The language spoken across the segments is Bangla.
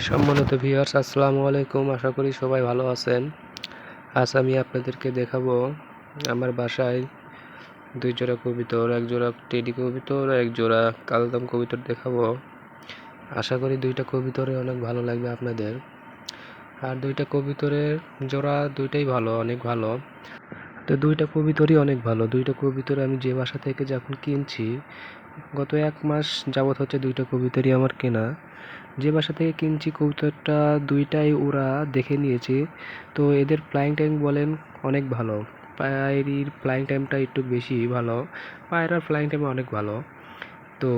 সম্মানিত ভিউয়ার্স, আসসালামু আলাইকুম। আশা করি সবাই ভালো আছেন। আজ আমি আপনাদেরকে দেখাবো আমার বাসায় দুই জোড়া কবুতর, এক জোড়া টেডি কবুতর, এক জোড়া কালদম কবুতর দেখাবো। আশা করি দুইটা কবুতরে অনেক ভালো লাগবে আপনাদের। আর দুইটা কবুতরের জোড়া দুইটাই ভালো, অনেক ভালো। তো দুইটা কবুতরই অনেক ভালো। দুইটা কবুতর আমি যে বাসা থেকে যখন কিনছি, গত 1 মাস যাবত হচ্ছে দুইটা কবুতরই আমার কেনা। যে বাসা থেকে কিনছি কবুতরটা দুইটাই ওরা দেখে নিয়েছে। তো এদের ফ্লাইং টাইম বলেন অনেক ভালো। পায়রির ফ্লাইং টাইমটা একটু বেশি ভালো, পায়রার ফ্লাইং টাইম অনেক ভালো। তো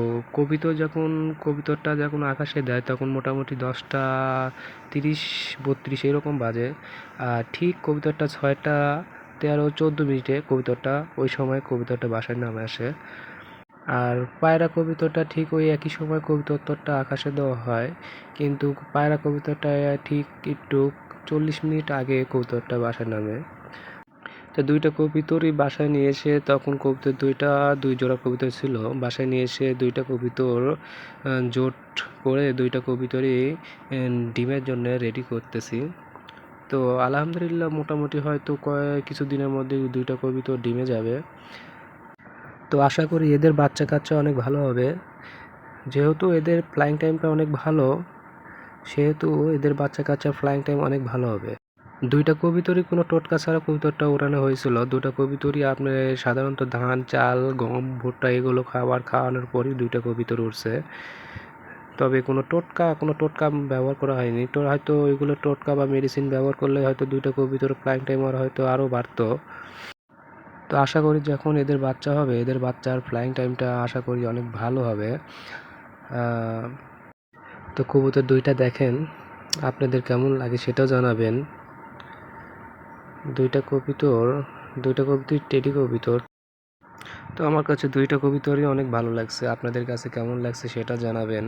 কবুতরটা যখন আকাশে দেয় তখন মোটামুটি 10টা 30-32 এরকম বাজে। আর ঠিক কবুতরটা 6টা 13-14 মিনিটে কবুতরটা ওই সময় কবুতরটা বাসায় নামে আসে। আর পায়রা কবুতরটা ঠিক ওই একই সময় কবুতরটা আকাশে দেওয়া হয়, কিন্তু পায়রা কবুতরটা ঠিক একটু 40 মিনিট আগে কবুতরটা বাসায় নামে। তো দুইটা কবুতরই বাসায় নিয়ে এসে তখন কবুতর দুই জোড়া কবুতর ছিল, বাসায় নিয়ে এসে দুইটা কবুতর জোট করে দুইটা কবুতরই ডিমের জন্য রেডি করতেছি। তো আলহামদুলিল্লাহ মোটামুটি হয়তো কিছু দিনের মধ্যে দুইটা কবুতর ডিমে যাবে। তো আশা করি এদের বাচ্চা কাচ্চা অনেক ভালো হবে। যেহেতু এদের ফ্লাইং টাইমটা অনেক ভালো, সেহেতু এদের বাচ্চা কাচ্চার ফ্লাইং টাইম অনেক ভালো হবে। দুইটা কবুতরই কোনো টোটকা ছাড়া কবুতরটা ওড়ানো হয়েছিল। দুটা কবুতরই আপনার সাধারণত ধান, চাল, গম, ভুট্টা এগুলো খাওয়ানোর পরই দুইটা কবুতর উঠছে। তবে কোনো টোটকা ব্যবহার করা হয়নি। তো হয়তো ওইগুলো টোটকা বা মেডিসিন ব্যবহার করলে হয়তো দুইটা কবুতর ফ্লাইং টাইম আর হয়তো আরও বাড়তো। তো আশা করি যখন এদের বাচ্চা হবে, এদের বাচ্চার ফ্লাইং টাইমটা আশা করি অনেক ভালো হবে। তো কবুতর দুইটা দেখেন, আপনাদের কেমন লাগে সেটাও জানাবেন। দুইটা কবুতর টেডি কবুতর। তো আমার কাছে দুইটা কবুতরই অনেক ভালো লাগছে। আপনাদের কাছে কেমন লাগছে সেটা জানাবেন।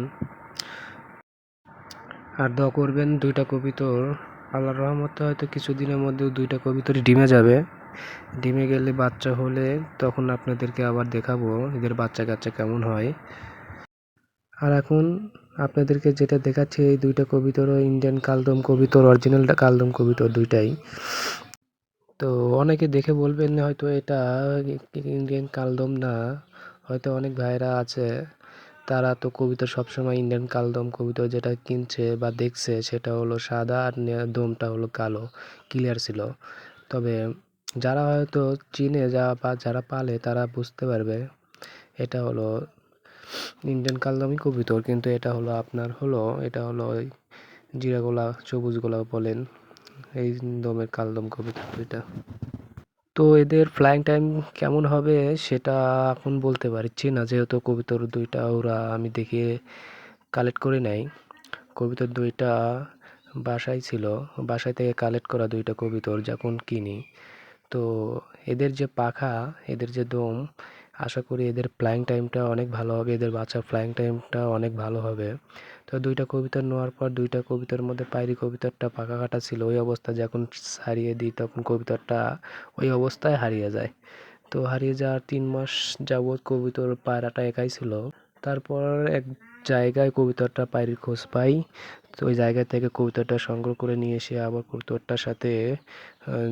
আর দোয়া করবেন দুইটা কবুতর আল্লাহর রহমতে হয়তো কিছুদিনের মধ্যে দুইটা কবুতরই ডিমে যাবে। ডিমে গেলে বাচ্চা হলে তখন আপনাদেরকে আবার দেখাবো এদের বাচ্চা কাচ্চা কেমন হয়। আর এখন আপনাদেরকে যেটা দেখাচ্ছি এই দুইটা কবুতরও ইন্ডিয়ান কালদম কবুতর, অরিজিনালটা কালদম কবুতর দুইটাই। তো অনেকে দেখে বলবেন হয়তো এটা ইন্ডিয়ান কালদম না। হয়তো অনেক ভাইরা আছে তারা তো কবুতর সবসময় ইন্ডিয়ান কালদম কবুতর যেটা কিনছে বা দেখছে সেটা হলো সাদা আর দমটা হলো কালো, ক্লিয়ার ছিল। তবে যারা হয়তো চিনে বা যারা পালে তারা বুঝতে পারবে এটা হলো ইন্ডিয়ান কালদমই কবুতর, কিন্তু এটা হলো ওই জিরা গোলা সবুজ গোলা বলেন, এই দমের কালদম কবুতর দুইটা। তো এদের ফ্লাইং টাইম কেমন হবে সেটা এখন বলতে পারছি না, যেহেতু কবুতর দুইটা ওরা আমি দেখে কালেক্ট করে নাই। কবুতর দুইটা বাসায় ছিল, বাসায় থেকে কালেক্ট করা দুইটা কবুতর যখন কিনি। তো এদের যে পাখা, এদের যে দম, আশা করি এদের ফ্লাইং টাইমটা অনেক ভালো হবে, এদের বাচ্চার ফ্লাইং টাইমটা অনেক ভালো হবে। তো দুইটা কবুতর নেওয়ার পর দুইটা কবুতরের মধ্যে পায়রি কবুতরটা পাখা কাটা ছিল, ওই অবস্থায় যখন ছাড়িয়ে দিই তখন কবুতরটা ওই অবস্থায় হারিয়ে যায়। তো হারিয়ে যাওয়ার 3 মাস যাবৎ কবুতর পায়রাটা একাই ছিল। তারপর এক জায়গায় কবুতরটা পায়রির খোঁজ পাই। তো ওই জায়গা থেকে কবুতরটা সংগ্রহ করে নিয়ে এসে আবার কবুতরটার সাথে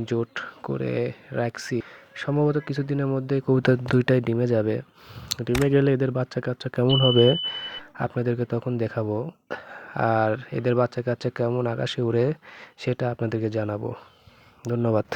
জোট করে রাখছি। সম্ভবত কিছুদিনের মধ্যে কবুতর দুইটাই ডিমে যাবে। ডিমে গেলে এদের বাচ্চা কাচ্চা কেমন হবে আপনাদেরকে তখন দেখাবো। আর এদের বাচ্চা কাচ্চা কেমন আকাশে উড়ে সেটা আপনাদেরকে জানাবো। ধন্যবাদ।